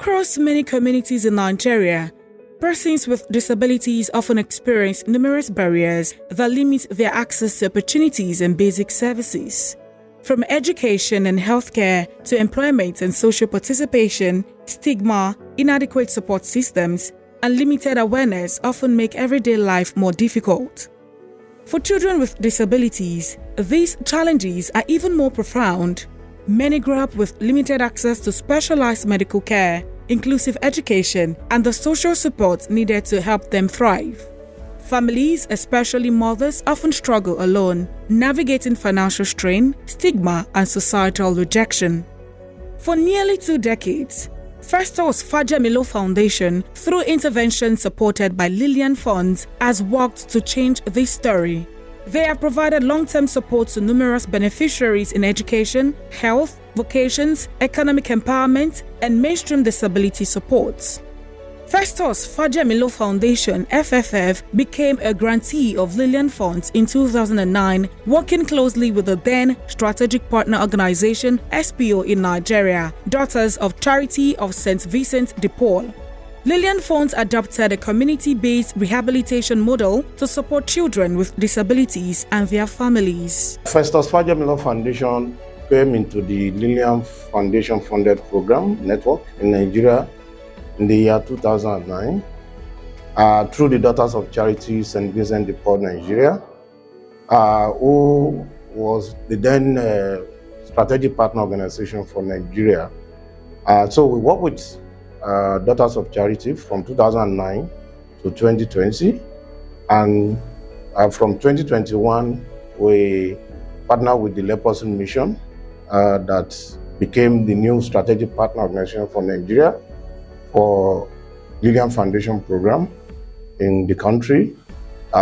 Across many communities in Nigeria, persons with disabilities often experience numerous barriers that limit their access to opportunities and basic services. From education and healthcare to employment and social participation, stigma, inadequate support systems, and limited awareness often make everyday life more difficult. For children with disabilities, these challenges are even more profound. Many grow up with limited access to specialized medical care, inclusive education, and the social support needed to help them thrive. Families, especially mothers, often struggle alone, navigating financial strain, stigma, and societal rejection. For nearly 2 decades, Festus Fajemilo Foundation, through interventions supported by Liliane Funds, has worked to change this story. They have provided long-term support to numerous beneficiaries in education, health, vocations, economic empowerment, and mainstream disability supports. Festus Fajemilo Foundation (FFF) became a grantee of Liliane Funds in 2009, working closely with the then Strategic Partner Organization (SPO) in Nigeria, Daughters of Charity of St. Vincent de Paul. Liliane Funds adopted a community-based rehabilitation model to support children with disabilities and their families. Festus Fajemilo Foundation came into the Liliane Foundation funded program network in Nigeria in the year 2009 through the Daughters of Charity St. Vincent de Paul, Nigeria, who was the then strategic partner organization for Nigeria. So we work with Daughters of Charity from 2009 to 2020, and from 2021 we partnered with the Leprosy Mission that became the new strategic partner organization for Nigeria for Liliane Foundation program in the country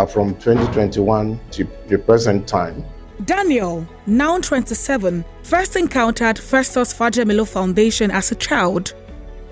from 2021 to the present time. Daniel, now 27, first encountered Festus Fajemilo Foundation as a child.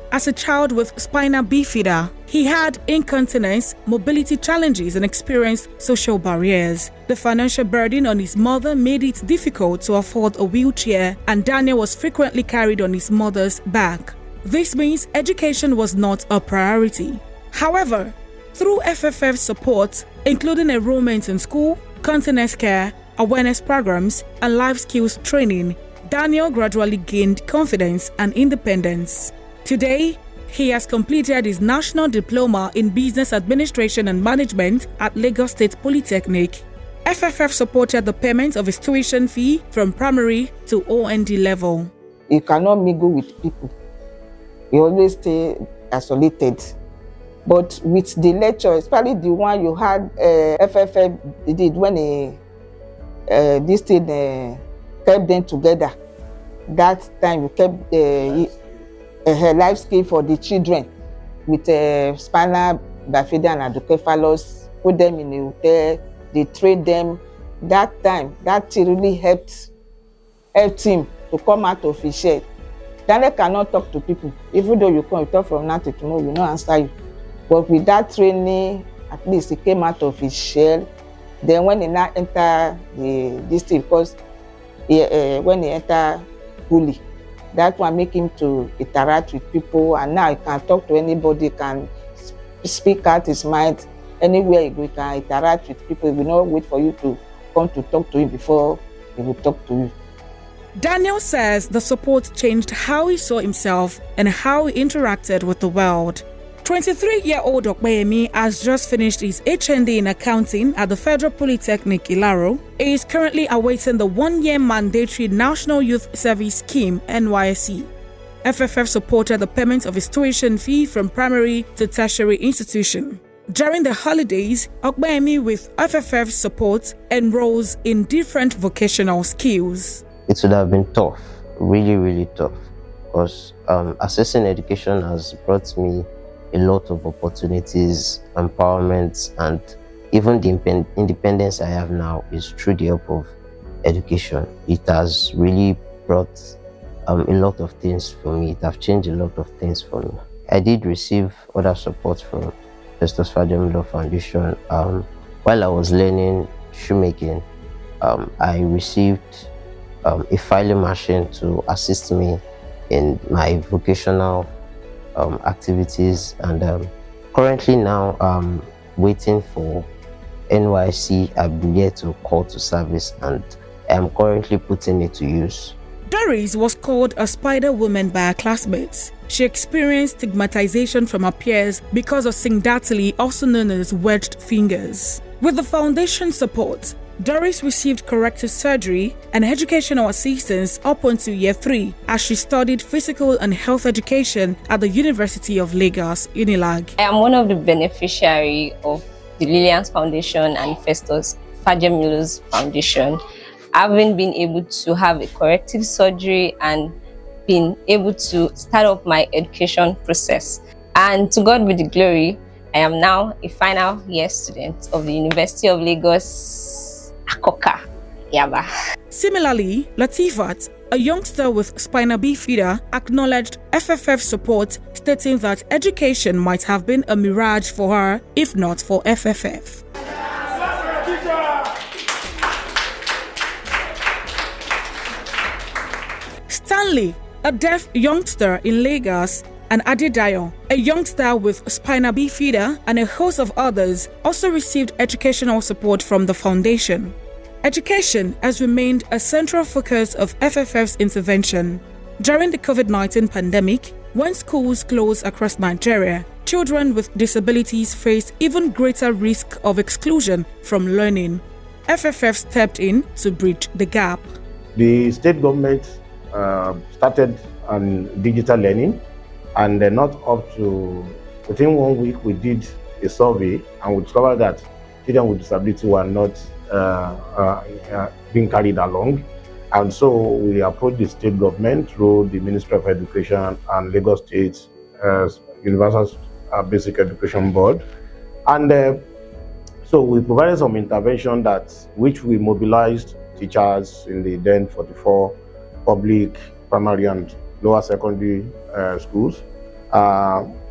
As a child with spina bifida, he had incontinence, mobility challenges, and experienced social barriers. The financial burden on his mother made it difficult to afford a wheelchair, and Daniel was frequently carried on his mother's back. This means education was not a priority. However, through FFF support, including enrollment in school, continence care, awareness programs, and life skills training, Daniel gradually gained confidence and independence. Today, he has completed his National Diploma in Business Administration and Management at Lagos State Polytechnic. FFF supported the payment of his tuition fee from primary to OND level. You cannot mingle with people. You always stay isolated. But with the lecture, especially the one you had FFF did when this thing kept them together. That time you kept a life skill for the children with spinal bifida and adenocephalus, put them in a hotel, they train them. That time, that really helped him to come out of his shell. Daniel cannot talk to people. Even though you come, you talk from now to tomorrow, we not answer you. But with that training, at least he came out of his shell. Then when he now enter this thing, because when he enter fully, that one make him to interact with people, and now he can talk to anybody, can speak out his mind. Anywhere he go, he can interact with people. He will not wait for you to come to talk to him before he will talk to you. Daniel says the support changed how he saw himself and how he interacted with the world. 23-year-old Okpeyemi has just finished his HND in accounting at the Federal Polytechnic Ilaro. He is currently awaiting the 1-year mandatory National Youth Service Scheme (NYSC). FFF supported the payment of his tuition fee from primary to tertiary institution. During the holidays, Okpeyemi, with FFF support, enrolls in different vocational skills. It would have been tough, really tough, because accessing education has brought me a lot of opportunities, empowerment, and even the independence I have now is through the help of education. It has really brought a lot of things for me. It has changed a lot of things for me. I did receive other support from Festus Fajemilo Foundation. While I was learning shoemaking, I received a filing machine to assist me in my vocational activities, and currently now I'm waiting for NYC. I've been yet to call to service, and I'm currently putting it to use. Doris was called a spider woman by her classmates. She experienced stigmatization from her peers because of syndactyly, also known as wedged fingers. With the foundation's support, Doris received corrective surgery and educational assistance up until year 3 as she studied physical and health education at the University of Lagos, UNILAG. I am one of the beneficiaries of the Liliane Foundation and Festus Fajemilo Foundation. Having been able to have a corrective surgery and been able to start up my education process. And to God be the glory, I am now a final year student of the University of Lagos, Akoka, Yaba. Similarly, Latifat, a youngster with spina bifida, acknowledged FFF support, stating that education might have been a mirage for her if not for FFF. Stanley, a deaf youngster in Lagos, and Adedayo, a youngster with spina bifida, and a host of others also received educational support from the foundation. Education has remained a central focus of FFF's intervention. During the COVID-19 pandemic, when schools closed across Nigeria, children with disabilities faced even greater risk of exclusion from learning. FFF stepped in to bridge the gap. The state government started on digital learning, and not up to within 1 week we did a survey and we discovered that children with disability were not being carried along, and so we approached the state government through the Ministry of Education and Lagos State Universal Basic Education Board, and so we provided some intervention which we mobilized teachers in the then 44 public primary and lower secondary schools,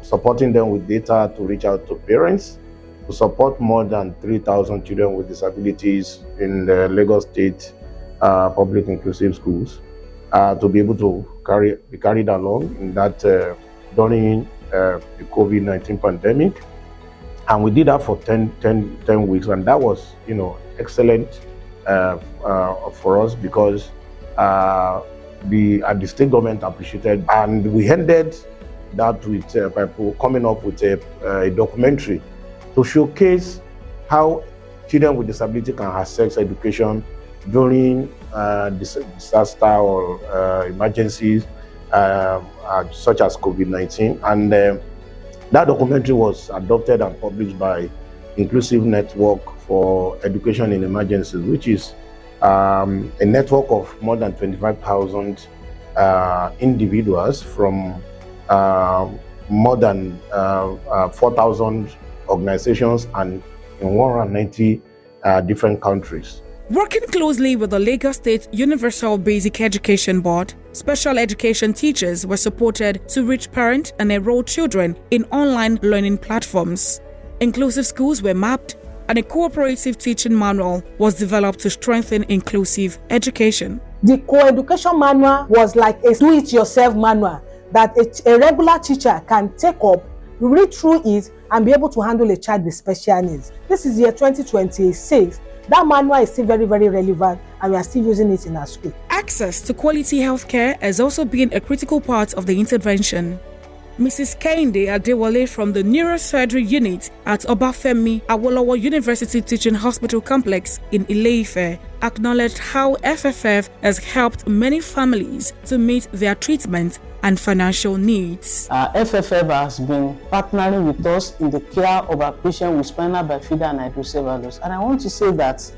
supporting them with data to reach out to parents, to support more than 3,000 children with disabilities in the Lagos State public inclusive schools, to be able to be carried along in that during the COVID-19 pandemic. And we did that for 10 weeks, and that was, excellent for us because the state government appreciated, and we ended that with by coming up with a documentary to showcase how children with disability can access education during disaster or emergencies such as COVID-19. And that documentary was adopted and published by Inclusive Network for Education in Emergencies, which is a network of more than 25,000 individuals from more than 4,000 organizations and in 190 different countries. Working closely with the Lagos State Universal Basic Education Board, special education teachers were supported to reach parent and enrolled children in online learning platforms. Inclusive schools were mapped, and a cooperative teaching manual was developed to strengthen inclusive education. The co-education manual was like a do-it-yourself manual that a regular teacher can take up, read through it, and be able to handle a child with special needs. This is year 2026. That manual is still very, very relevant, and we are still using it in our school. Access to quality healthcare has also been a critical part of the intervention. Mrs. Kehinde Adewale from the Neurosurgery Unit at Obafemi Awolowo University Teaching Hospital Complex in Ile-Ife acknowledged how FFF has helped many families to meet their treatment and financial needs. FFF has been partnering with us in the care of our patients with spinal bifida and hydrocephalus. And I want to say that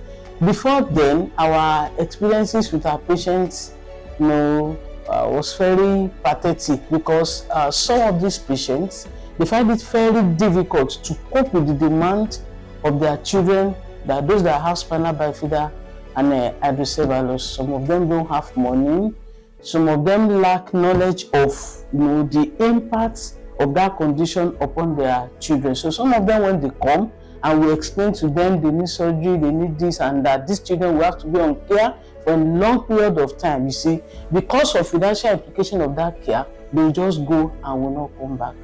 before then, our experiences with our patients, was very pathetic because some of these patients, they find it very difficult to cope with the demand of their children, those that have spinal bifida and hydrocephalus. Some of them don't have money. Some of them lack knowledge of the impacts of that condition upon their children. So some of them, when they come and we explain to them they need surgery, they need this and that, these children will have to be on care for a long period of time. You see, because of financial implication of that care, they will just go and will not come back.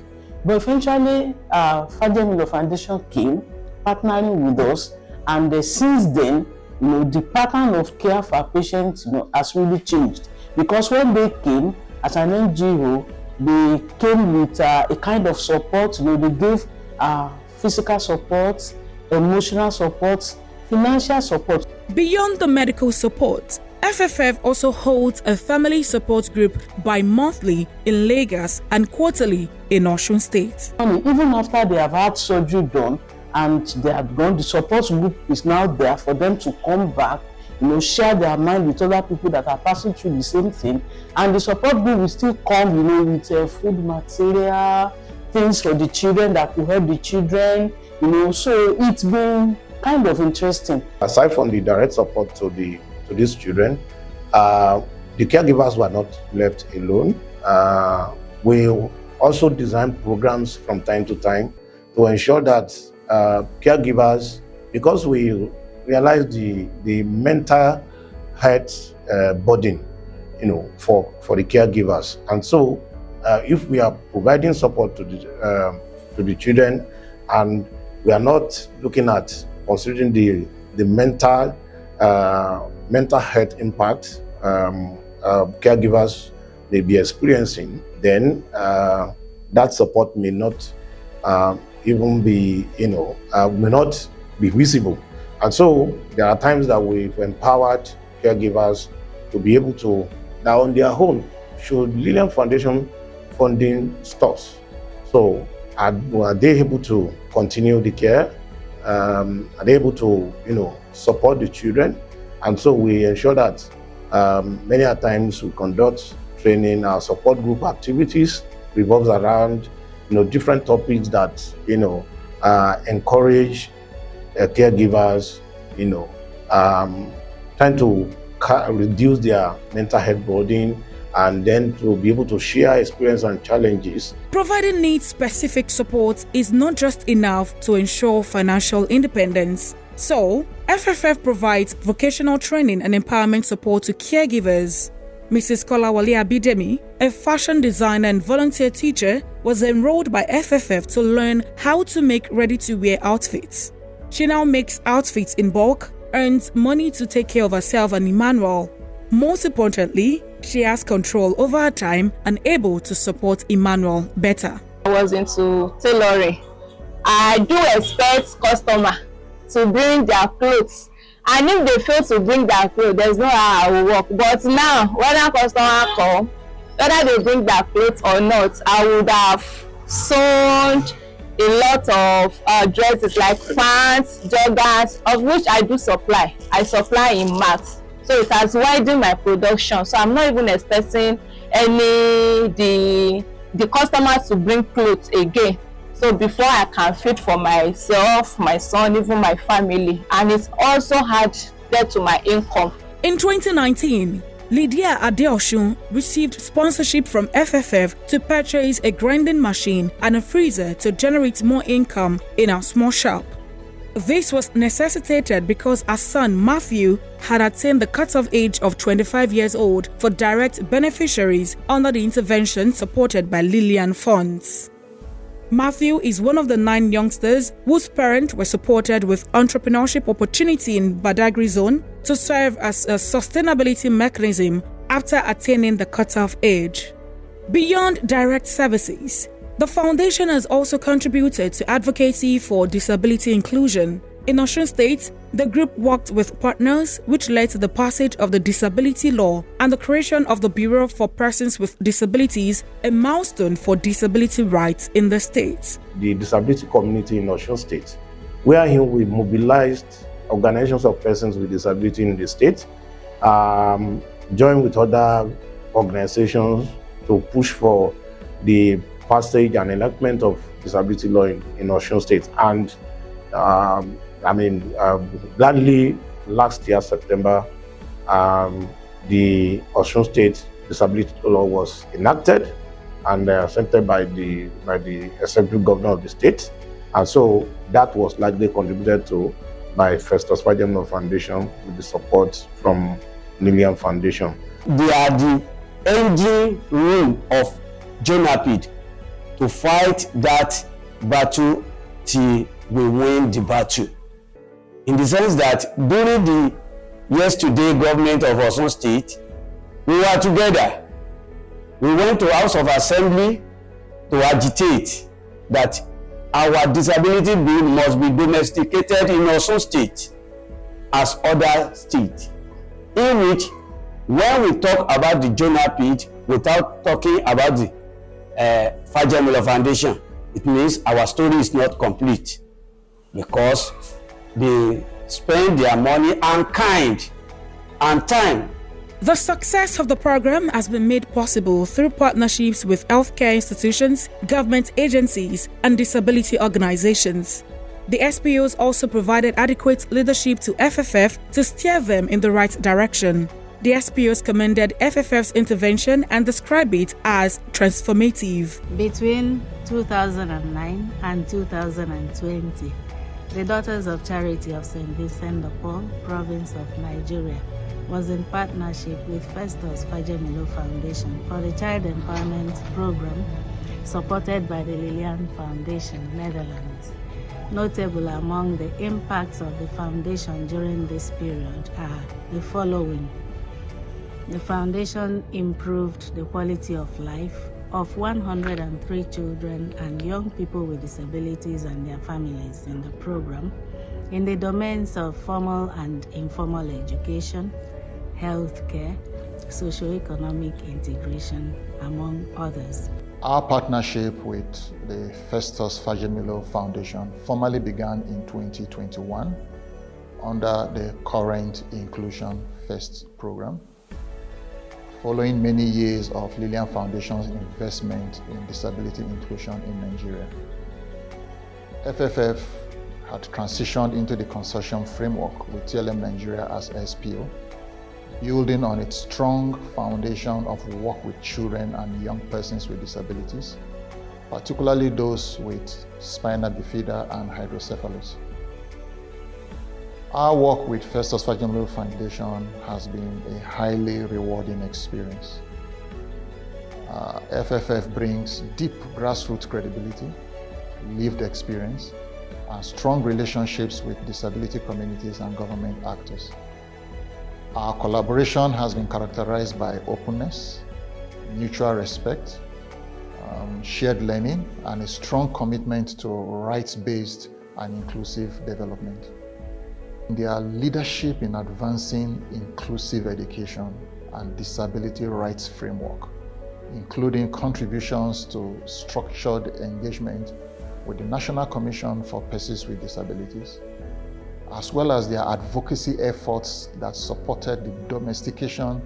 But eventually, Fajemilo Foundation came, partnering with us, and since then, the pattern of care for our patients, has really changed. Because when they came as an NGO, they came with a kind of support. They gave physical support, emotional support, financial support. Beyond the medical support, FFF also holds a family support group bi-monthly in Lagos and quarterly in Osun State. Even after they have had surgery done and they have gone, the support group is now there for them to come back, share their mind with other people that are passing through the same thing. And the support group will still come, with food material, things for the children that will help the children, So it's been kind of interesting. Aside from the direct support to these children, the caregivers were not left alone. We also design programs from time to time to ensure that caregivers, because we realize the mental health burden, for the caregivers, and so if we are providing support to the children, and we are not looking at considering the mental health impact caregivers may be experiencing, then that support may not even be, may not be visible. And so there are times that we've empowered caregivers to be able to, now on their own, should Liliane Foundation funding stops. So are they able to continue the care? Are they able to, support the children? And so we ensure that many a times we conduct training. Our support group activities revolves around, different topics that, encourage caregivers, trying to reduce their mental health burden, and then to be able to share experience and challenges. Providing needs-specific support is not just enough to ensure financial independence. So, FFF provides vocational training and empowerment support to caregivers. Mrs. Kolawole Abidemi, a fashion designer and volunteer teacher, was enrolled by FFF to learn how to make ready-to-wear outfits. She now makes outfits in bulk, earns money to take care of herself and Emmanuel. Most importantly, she has control over her time and able to support Emmanuel better. I was into tailoring. I do expect customer to bring their clothes, and if they fail to bring their clothes, there's no how I will work. But now, when a customer come, whether they bring their clothes or not, I would have sewn a lot of dresses like pants, joggers, of which I do supply. I supply in mass. So it has widened my production. So I'm not even expecting the customers to bring clothes again. So before I can fit for myself, my son, even my family, and it's also added to my income. In 2019, Lydia Adeosun received sponsorship from FFF to purchase a grinding machine and a freezer to generate more income in our small shop. This was necessitated because her son Matthew had attained the cutoff age of 25 years old for direct beneficiaries under the intervention supported by Liliane funds. Matthew is one of the 9 youngsters whose parents were supported with entrepreneurship opportunity in Badagry zone to serve as a sustainability mechanism after attaining the cutoff age. Beyond direct services, the foundation has also contributed to advocacy for disability inclusion. In Osun State, the group worked with partners, which led to the passage of the disability law and the creation of the Bureau for Persons with Disabilities, a milestone for disability rights in the state. The disability community in Osun State, wherein we mobilized organizations of persons with disability in the state, joined with other organizations to push for the passage and enactment of disability law in Osun State. And gladly last year, September, the Osun State disability law was enacted and accepted by the executive governor of the state. And so that was largely contributed to by Festus Fajemilo Foundation with the support from Liliane Foundation. They are the engine room of JONAPID to fight that battle till we win the battle. In the sense that during the yesterday government of Osun State, we were together. We went to House of Assembly to agitate that our disability bill must be domesticated in Osun State as other states. In which, when we talk about the JONAPID without talking about the Fajemilo Foundation, it means our story is not complete, because they spend their money and kind and time. The success of the program has been made possible through partnerships with healthcare institutions, government agencies, and disability organizations. The SPOs also provided adequate leadership to FFF to steer them in the right direction. The SPOs commended FFF's intervention and described it as transformative. Between 2009 and 2020, the Daughters of Charity of St. Vincent de Paul, province of Nigeria, was in partnership with Festus Fajemilo Foundation for the Child Empowerment Program supported by the Liliane Foundation, Netherlands. Notable among the impacts of the foundation during this period are the following. The foundation improved the quality of life of 103 children and young people with disabilities and their families in the program in the domains of formal and informal education, healthcare, socio-economic integration, among others. Our partnership with the Festus Fajemilo Foundation formally began in 2021 under the current Inclusion First program, following many years of Liliane Foundation's investment in disability inclusion in Nigeria. FFF had transitioned into the consortium framework with TLM Nigeria as SPO, building on its strong foundation of work with children and young persons with disabilities, particularly those with spina bifida and hydrocephalus. Our work with Festus Fajemilo Foundation has been a highly rewarding experience. FFF brings deep grassroots credibility, lived experience, and strong relationships with disability communities and government actors. Our collaboration has been characterized by openness, mutual respect, shared learning, and a strong commitment to rights-based and inclusive development. Their leadership in advancing inclusive education and disability rights framework, including contributions to structured engagement with the National Commission for Persons with Disabilities, as well as their advocacy efforts that supported the domestication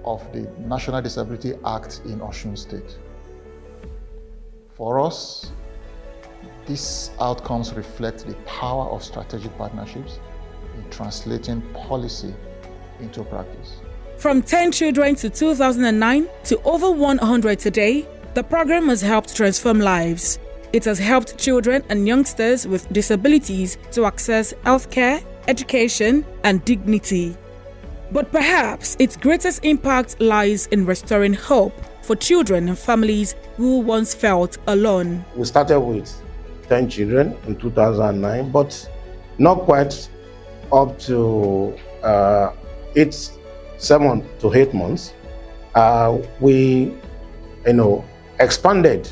of the National Disability Act in Osun State. For us, these outcomes reflect the power of strategic partnerships in translating policy into practice. From 10 children to 2009 to over 100 today, the program has helped transform lives. It has helped children and youngsters with disabilities to access healthcare, education, and dignity. But perhaps its greatest impact lies in restoring hope for children and families who once felt alone. We started with 10 children in 2009, but not quite up to 7 to 8 months. We expanded,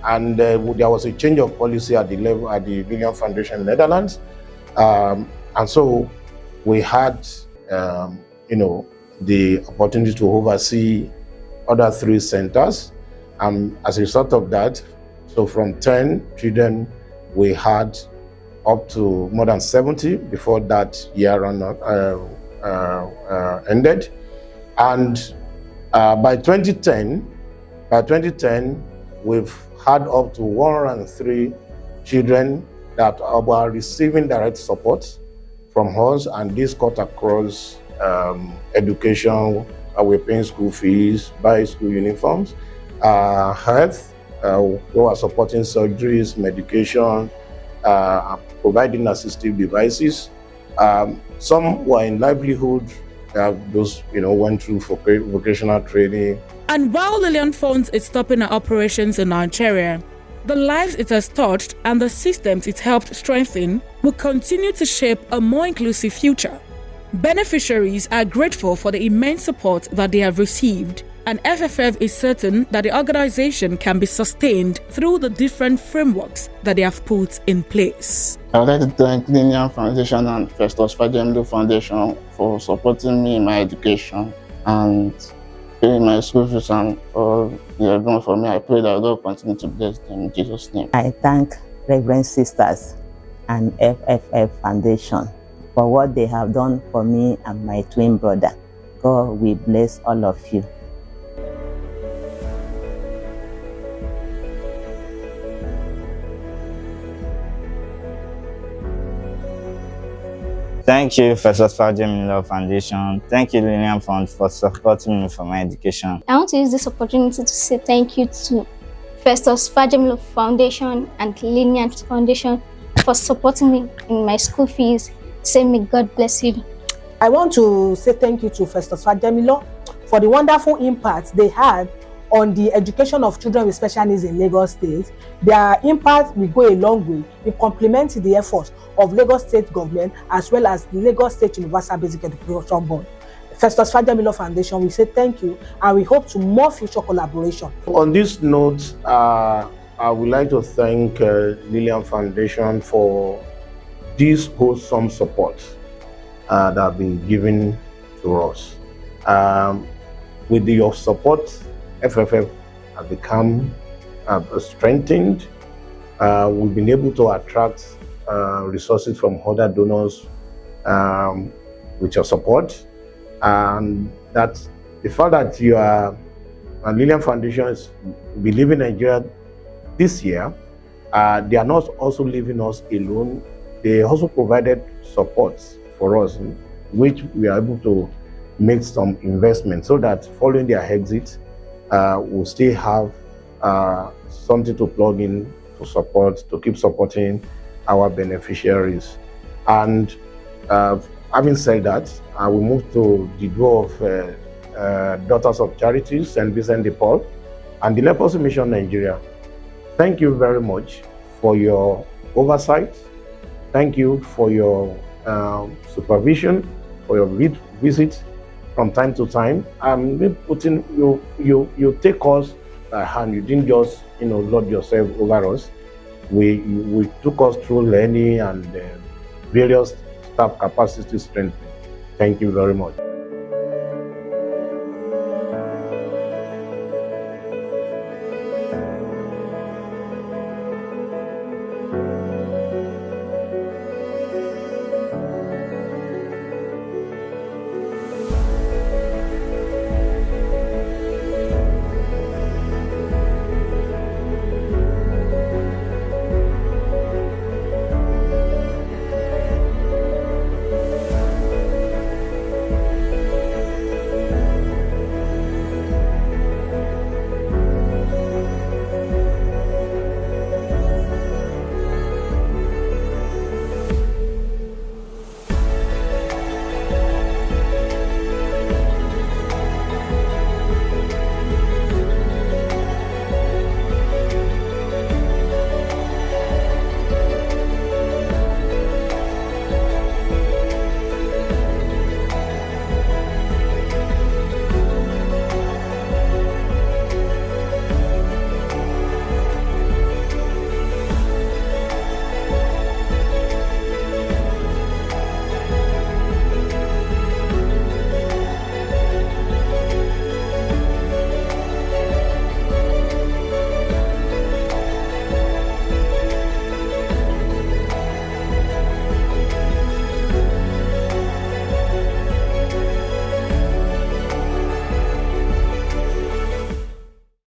and there was a change of policy at the level at the Liliane Foundation Netherlands, and so we had the opportunity to oversee other 3 centers. As a result of that, so from 10 children, we had up to more than 70 before that year ended. And by 2010, we've had up to 103 children that are receiving direct support from us, and this cut across education. We're paying school fees, buying school uniforms, health, we are supporting surgeries, medication, providing assistive devices. Some were in livelihood those, went through for vocational training. And while Liliane funds its stopping operations in Nigeria, the lives it has touched and the systems it helped strengthen will continue to shape a more inclusive future. Beneficiaries are grateful for the immense support that they have received, and FFF is certain that the organization can be sustained through the different frameworks that they have put in place. I would like to thank Liliane Foundation and Festus Fajemilo Foundation for supporting me in my education and paying my school fees and all they have done for me. I pray that God will continue to bless them in Jesus' name. I thank Reverend Sisters and FFF Foundation for what they have done for me and my twin brother. God will bless all of you. Thank you, Festus Fajemilo Foundation. Thank you, Liliane Fund, for supporting me for my education. I want to use this opportunity to say thank you to Festus Fajemilo Foundation and Liliane Foundation for supporting me in my school fees. Say, may God bless you. I want to say thank you to Festus Fajemilo for the wonderful impact they had on the education of children with special needs in Lagos State. Their impact will go a long way in complementing the efforts of Lagos State government as well as the Lagos State Universal Basic Education Board. Festus Fajemilo Foundation, we say thank you and we hope to more future collaboration. On this note, I would like to thank Liliane Foundation for this wholesome support that have been given to us. With your support, FFF has become strengthened. We've been able to attract resources from other donors with your support, and that the fact that you are Liliane Foundation is leaving Nigeria this year, they are not also leaving us alone. They also provided support for us, which we are able to make some investment so that following their exit, we'll still have something to plug in to support, to keep supporting our beneficiaries. And having said that, I will move to the draw of Daughters of Charities, St. Vincent de Paul, and the Leprosy Mission Nigeria. Thank you very much for your oversight. Thank you for your supervision, for your visit from time to time. Putting you take us by hand. You didn't just load yourself over us. We took us through learning and various staff capacity strengthening. Thank you very much.